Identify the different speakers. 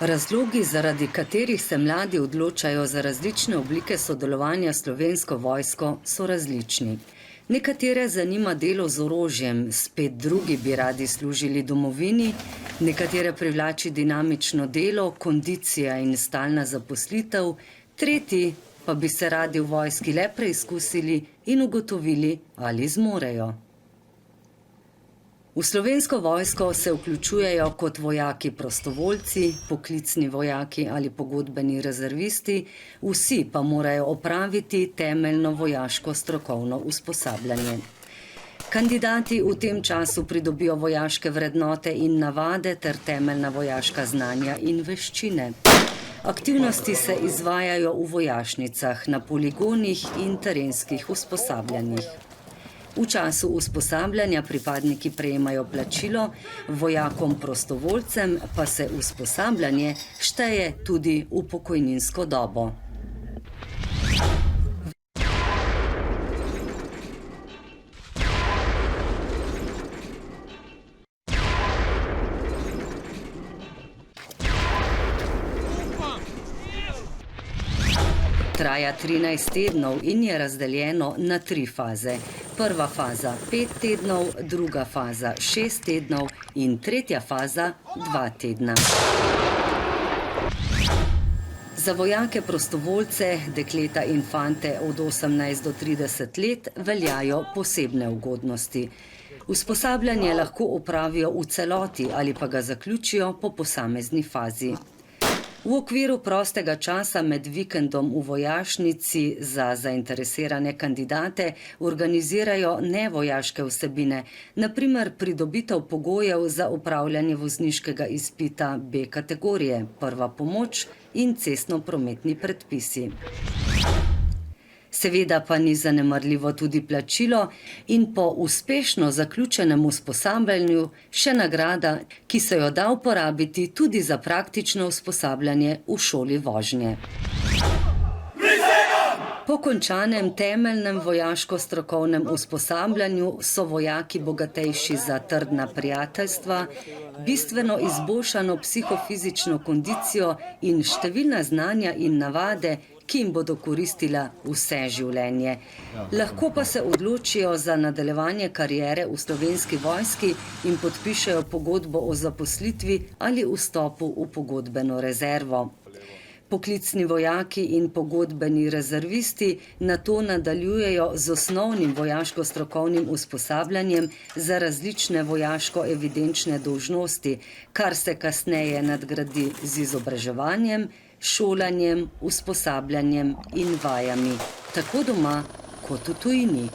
Speaker 1: Razlogi, zaradi katerih se mladi odločajo za različne oblike sodelovanja s Slovensko vojsko, so različni. Nekatere zanima delo z orožjem, spet drugi bi radi služili domovini, nekatere privlači dinamično delo, kondicija in stalna zaposlitev, tretji pa bi se radi v vojski le preizkusili in ugotovili, ali zmorejo. V Slovensko vojsko se vključujejo kot vojaki prostovoljci, poklicni vojaki ali pogodbeni rezervisti, vsi pa morajo opraviti temeljno vojaško strokovno usposabljanje. Kandidati v tem času pridobijo vojaške vrednote in navade ter temeljna vojaška znanja in veščine. Aktivnosti se izvajajo v vojašnicah, na poligonih in terenskih usposabljanjih. V času usposabljanja pripadniki prejemajo plačilo, vojakom prostovoljcem pa se usposabljanje šteje tudi v pokojninsko dobo. Traja 13 tednov in je razdeljeno na 3 faze. Prva faza 5 tednov, druga faza 6 tednov in tretja faza 2 tedna. Za vojake prostovoljce, dekleta in fante od 18 do 30 let veljajo posebne ugodnosti. Usposabljanje lahko opravijo v celoti ali pa ga zaključijo po posamezni fazi. V okviru prostega časa med vikendom v vojašnici za zainteresirane kandidate organizirajo nevojaške vsebine, na primer pridobitev pogojev za opravljanje vozniškega izpita B kategorije, prva pomoč in cestno-prometni predpisi. Seveda pa ni zanemarljivo tudi plačilo in po uspešno zaključenem usposabljanju še nagrada, ki se jo da uporabiti tudi za praktično usposabljanje v šoli vožnje. Po končanem temeljnem vojaško-strokovnem usposabljanju so vojaki bogatejši za trdna prijateljstva, bistveno izboljšano psihofizično kondicijo in številna znanja in navade, ki jim bodo koristila vse življenje. Lahko pa se odločijo za nadaljevanje kariere v Slovenski vojski in podpišejo pogodbo o zaposlitvi ali vstopu v pogodbeno rezervo. Poklicni vojaki in pogodbeni rezervisti nato nadaljujejo z osnovnim vojaško-strokovnim usposabljanjem za različne vojaško-evidenčne dolžnosti, kar se kasneje nadgradi z izobraževanjem, šolanjem, usposabljanjem in vajami, tako doma kot v tujini.